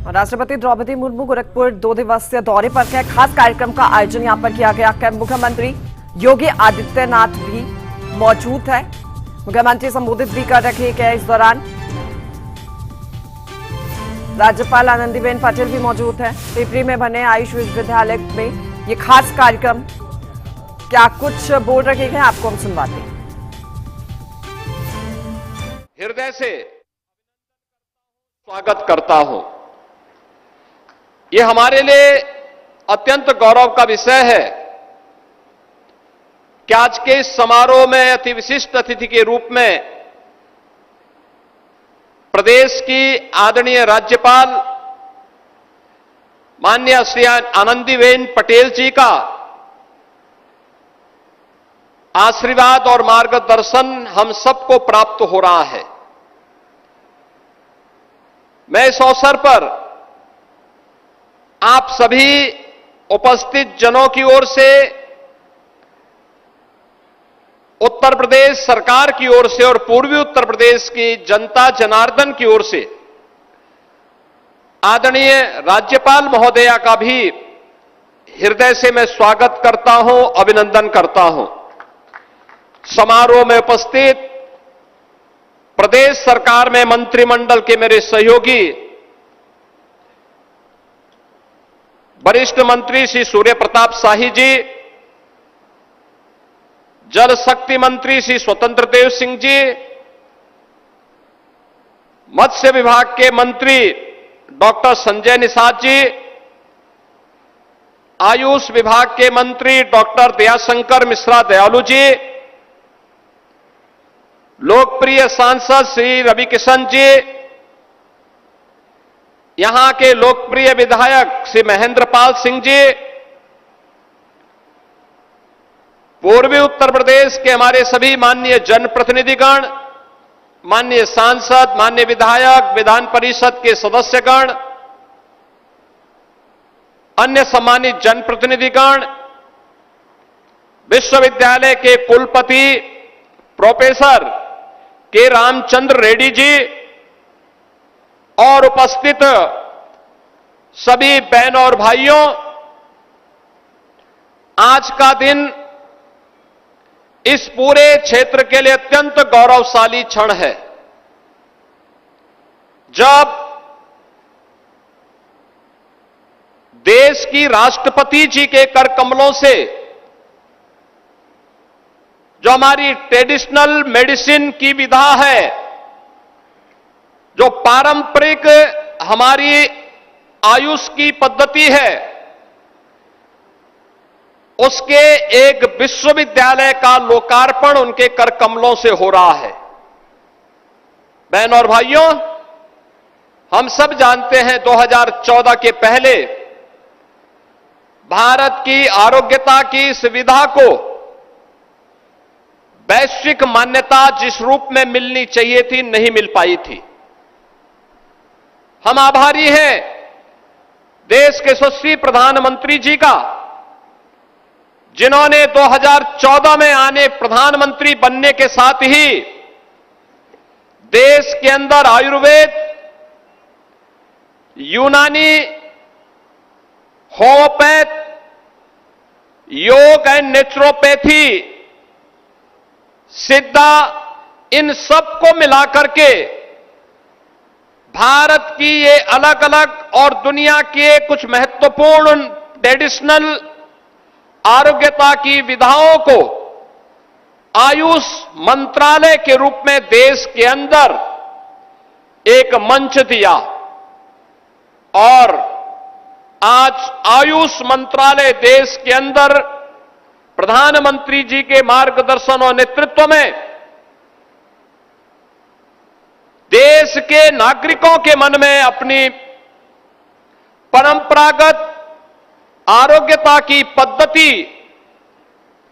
राष्ट्रपति द्रौपदी मुर्मू गोरखपुर 2 दिवसीय दौरे पर थे। खास कार्यक्रम का आयोजन यहां पर किया गया। मुख्यमंत्री योगी आदित्यनाथ भी मौजूद है। मुख्यमंत्री संबोधित भी कर रहे हैं। इस दौरान राज्यपाल आनंदीबेन पटेल भी मौजूद है। पिपरी में बने आयुष विश्वविद्यालय में ये खास कार्यक्रम क्या कुछ बोल रहे हैं, आपको हम सुनवाते हैं। हृदय से स्वागत करता हूं। यह हमारे लिए अत्यंत गौरव का विषय है कि आज के इस समारोह में अति विशिष्ट अतिथि के रूप में प्रदेश की आदरणीय राज्यपाल माननीय श्री आनंदीबेन पटेल जी का आशीर्वाद और मार्गदर्शन हम सबको प्राप्त हो रहा है। मैं इस अवसर पर आप सभी उपस्थित जनों की ओर से, उत्तर प्रदेश सरकार की ओर से और पूर्वी उत्तर प्रदेश की जनता जनार्दन की ओर से आदरणीय राज्यपाल महोदया का भी हृदय से मैं स्वागत करता हूं, अभिनंदन करता हूं। समारोह में उपस्थित प्रदेश सरकार में मंत्रिमंडल के मेरे सहयोगी वरिष्ठ मंत्री श्री सूर्य प्रताप शाही जी, जल शक्ति मंत्री श्री स्वतंत्र देव सिंह जी, मत्स्य विभाग के मंत्री डॉक्टर संजय निषाद जी, आयुष विभाग के मंत्री डॉक्टर दयाशंकर मिश्रा दयालु जी, लोकप्रिय सांसद श्री रवि किशन जी, यहां के लोकप्रिय विधायक श्री महेंद्र पाल सिंह जी, पूर्वी उत्तर प्रदेश के हमारे सभी माननीय जनप्रतिनिधिगण, माननीय सांसद, माननीय विधायक, विधान परिषद के सदस्यगण, अन्य सम्मानित जनप्रतिनिधिगण, विश्वविद्यालय के कुलपति प्रोफेसर के रामचंद्र रेड्डी जी और उपस्थित सभी बहनों और भाइयों, आज का दिन इस पूरे क्षेत्र के लिए अत्यंत गौरवशाली क्षण है, जब देश की राष्ट्रपति जी के कर कमलों से जो हमारी ट्रेडिशनल मेडिसिन की विधा है, जो पारंपरिक हमारी आयुष की पद्धति है, उसके एक विश्वविद्यालय का लोकार्पण उनके कर कमलों से हो रहा है। बहनों और भाइयों, हम सब जानते हैं 2014 के पहले भारत की आरोग्यता की इस विधा को वैश्विक मान्यता जिस रूप में मिलनी चाहिए थी, नहीं मिल पाई थी। हम आभारी हैं देश के यशस्वी प्रधानमंत्री जी का, जिन्होंने 2014 में आने प्रधानमंत्री बनने के साथ ही देश के अंदर आयुर्वेद, यूनानी, होम्योपैथ, योग एंड नेचुरोपैथी, सिद्धा, इन सबको मिलाकर के भारत की ये अलग अलग और दुनिया के कुछ महत्वपूर्ण ट्रेडिशनल आरोग्यता की विधाओं को आयुष मंत्रालय के रूप में देश के अंदर एक मंच दिया और आज आयुष मंत्रालय देश के अंदर प्रधानमंत्री जी के मार्गदर्शन और नेतृत्व में देश के नागरिकों के मन में अपनी परंपरागत आरोग्यता की पद्धति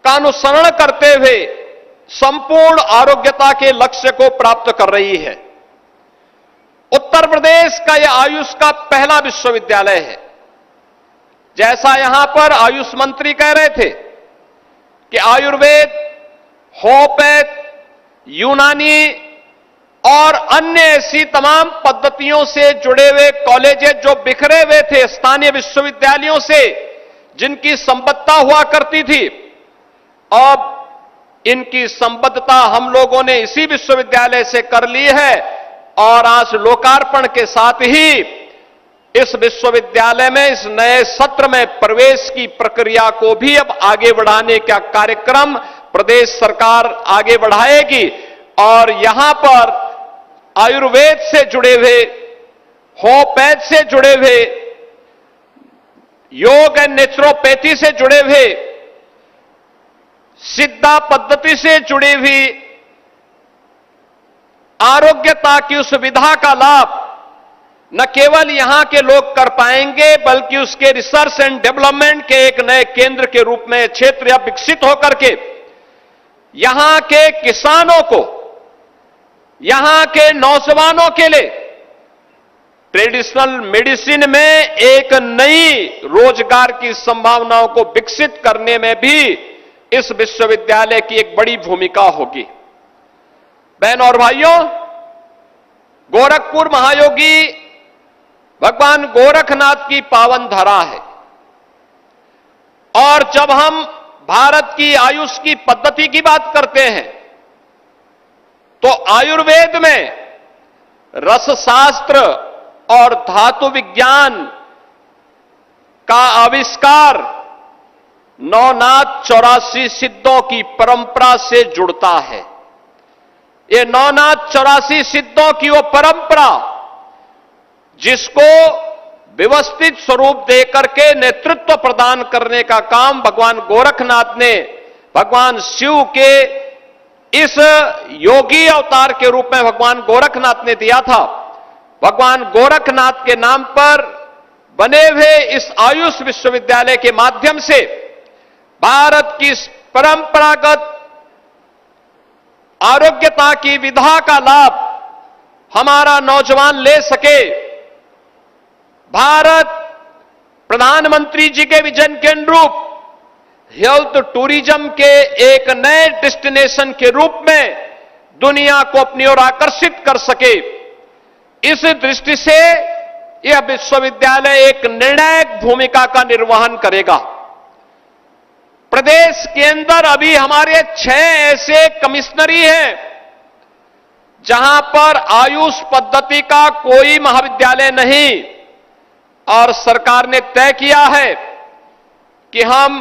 का अनुसरण करते हुए संपूर्ण आरोग्यता के लक्ष्य को प्राप्त कर रही है। उत्तर प्रदेश का यह आयुष का पहला विश्वविद्यालय है। जैसा यहां पर आयुष मंत्री कह रहे थे कि आयुर्वेद, होम्योपैथ, यूनानी और अन्य ऐसी तमाम पद्धतियों से जुड़े हुए कॉलेजेस जो बिखरे हुए थे स्थानीय विश्वविद्यालयों से, जिनकी संबद्धता हुआ करती थी, अब इनकी संबद्धता हम लोगों ने इसी विश्वविद्यालय से कर ली है और आज लोकार्पण के साथ ही इस विश्वविद्यालय में इस नए सत्र में प्रवेश की प्रक्रिया को भी अब आगे बढ़ाने का कार्यक्रम प्रदेश सरकार आगे बढ़ाएगी और यहां पर आयुर्वेद से जुड़े हुए, होम्योपैथ से जुड़े हुए, योग एंड नेचुरोपैथी से जुड़े हुए, सिद्धा पद्धति से जुड़ी हुई आरोग्यता की उस विधा का लाभ न केवल यहां के लोग कर पाएंगे बल्कि उसके रिसर्च एंड डेवलपमेंट के एक नए केंद्र के रूप में क्षेत्र या विकसित होकर के यहां के किसानों को, यहां के नौजवानों के लिए ट्रेडिशनल मेडिसिन में एक नई रोजगार की संभावनाओं को विकसित करने में भी इस विश्वविद्यालय की एक बड़ी भूमिका होगी। बहन और भाइयों, गोरखपुर महायोगी भगवान गोरखनाथ की पावन धरा है और जब हम भारत की आयुष की पद्धति की बात करते हैं तो आयुर्वेद में रसशास्त्र और धातु विज्ञान का आविष्कार नवनाथ 84 सिद्धों की परंपरा से जुड़ता है। ये नवनाथ 84 सिद्धों की वो परंपरा जिसको व्यवस्थित स्वरूप देकर के नेतृत्व प्रदान करने का काम भगवान गोरखनाथ ने भगवान शिव के इस योगी अवतार के रूप में भगवान गोरखनाथ ने दिया था। भगवान गोरखनाथ के नाम पर बने हुए इस आयुष विश्वविद्यालय के माध्यम से भारत की परंपरागत आरोग्यता की विधा का लाभ हमारा नौजवान ले सके। भारत प्रधानमंत्री जी के विजन के अनुरूप हेल्थ टूरिज्म के एक नए डेस्टिनेशन के रूप में दुनिया को अपनी ओर आकर्षित कर सके, इस दृष्टि से यह विश्वविद्यालय एक निर्णायक भूमिका का निर्वहन करेगा। प्रदेश के अंदर अभी हमारे 6 ऐसे कमिश्नरी हैं जहां पर आयुष पद्धति का कोई महाविद्यालय नहीं और सरकार ने तय किया है कि हम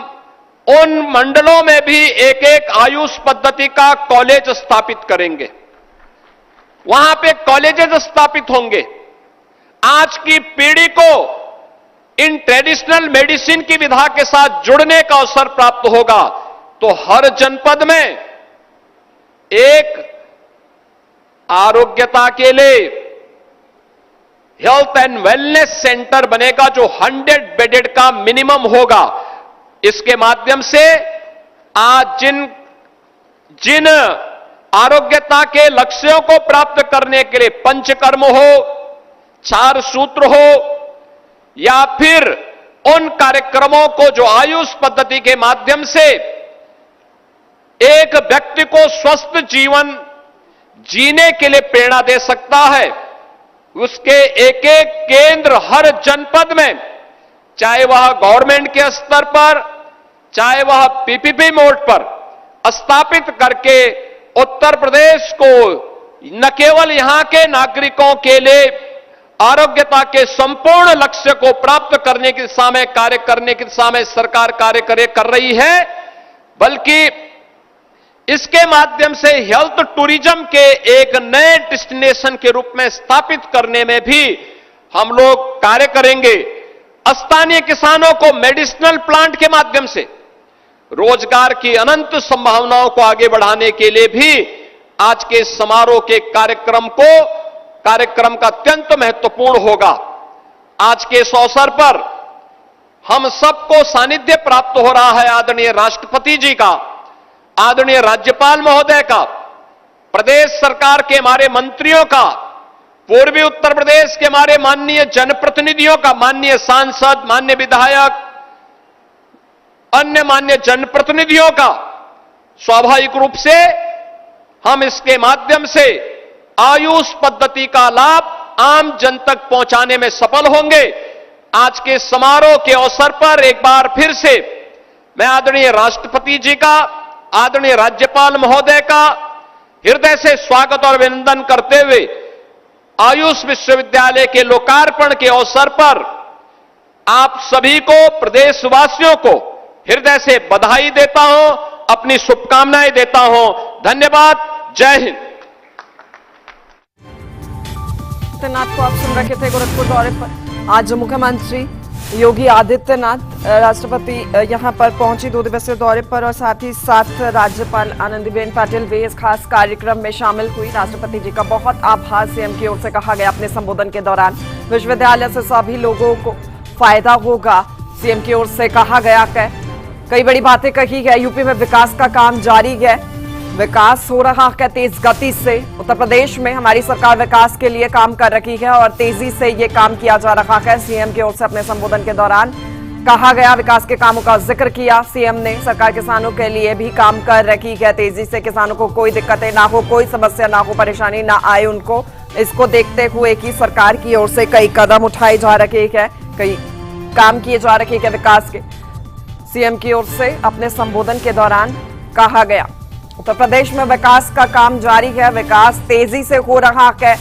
उन मंडलों में भी एक एक आयुष पद्धति का कॉलेज स्थापित करेंगे, वहां पे कॉलेजेस स्थापित होंगे। आज की पीढ़ी को इन ट्रेडिशनल मेडिसिन की विधा के साथ जुड़ने का अवसर प्राप्त होगा तो हर जनपद में एक आरोग्यता के लिए हेल्थ एंड वेलनेस सेंटर बनेगा जो 100 बेडेड का मिनिमम होगा। इसके माध्यम से आज जिन आरोग्यता के लक्ष्यों को प्राप्त करने के लिए पंचकर्म हो, 4 सूत्र हो या फिर उन कार्यक्रमों को जो आयुष पद्धति के माध्यम से एक व्यक्ति को स्वस्थ जीवन जीने के लिए प्रेरणा दे सकता है, उसके एक एक केंद्र हर जनपद में, चाहे वह गवर्नमेंट के स्तर पर चाहे वह पीपीपी मोड पर स्थापित करके उत्तर प्रदेश को न केवल यहां के नागरिकों के लिए आरोग्यता के संपूर्ण लक्ष्य को प्राप्त करने की दिशा में कार्य करने की दिशा में सरकार कार्य कर रही है, बल्कि इसके माध्यम से हेल्थ टूरिज्म के एक नए डेस्टिनेशन के रूप में स्थापित करने में भी हम लोग कार्य करेंगे। स्थानीय किसानों को मेडिसिनल प्लांट के माध्यम से रोजगार की अनंत संभावनाओं को आगे बढ़ाने के लिए भी आज के समारोह के कार्यक्रम का अत्यंत महत्वपूर्ण होगा। आज के इस अवसर पर हम सबको सानिध्य प्राप्त हो रहा है आदरणीय राष्ट्रपति जी का, आदरणीय राज्यपाल महोदय का, प्रदेश सरकार के हमारे मंत्रियों का, पूर्वी उत्तर प्रदेश के हमारे माननीय जनप्रतिनिधियों का, माननीय सांसद, माननीय विधायक, अन्य माननीय जनप्रतिनिधियों का। स्वाभाविक रूप से हम इसके माध्यम से आयुष पद्धति का लाभ आम जन तक पहुंचाने में सफल होंगे। आज के समारोह के अवसर पर एक बार फिर से मैं आदरणीय राष्ट्रपति जी का, आदरणीय राज्यपाल महोदय का हृदय से स्वागत और अभिनंदन करते हुए आयुष विश्वविद्यालय के लोकार्पण के अवसर पर आप सभी को, प्रदेशवासियों को हृदय से बधाई देता हूं, अपनी शुभकामनाएं देता हूं। धन्यवाद। जय हिंद। आदित्यनाथ को आप सुन रखे थे गोरखपुर दौरे पर। आज मुख्यमंत्री योगी आदित्यनाथ राष्ट्रपति यहां पर पहुंची 2 दिवसीय दौरे पर और साथ ही साथ राज्यपाल आनंदीबेन पटेल भी इस खास कार्यक्रम में शामिल हुई। राष्ट्रपति जी का बहुत आभार सीएम की ओर से कहा गया अपने संबोधन के दौरान। विश्वविद्यालय से सभी लोगों को फायदा होगा, सीएम की ओर से कहा गया। कई बड़ी बातें कही है। यूपी में विकास का काम जारी है, विकास हो रहा है तेज गति से। उत्तर प्रदेश में हमारी सरकार विकास के लिए काम कर रही है और तेजी से ये काम किया जा रहा है। सीएम की ओर से अपने संबोधन के दौरान कहा गया, विकास के कामों का जिक्र किया सीएम ने। सरकार किसानों के लिए भी काम कर रही है तेजी से, किसानों को कोई दिक्कतें ना हो, कोई समस्या ना हो, परेशानी ना आए उनको। इसको देखते हुए कि सरकार की ओर से कई कदम उठाए जा रहे हैं, कई काम किए जा रहे हैं विकास के। सीएम की ओर से अपने संबोधन के दौरान कहा गया, उत्तर प्रदेश में विकास का काम जारी है, विकास तेजी से हो रहा है।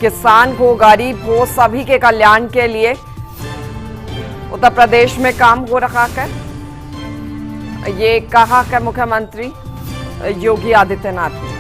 किसान हो, गरीब हो, सभी के कल्याण के लिए उत्तर प्रदेश में काम हो रहा है। ये कहा है मुख्यमंत्री योगी आदित्यनाथ ने।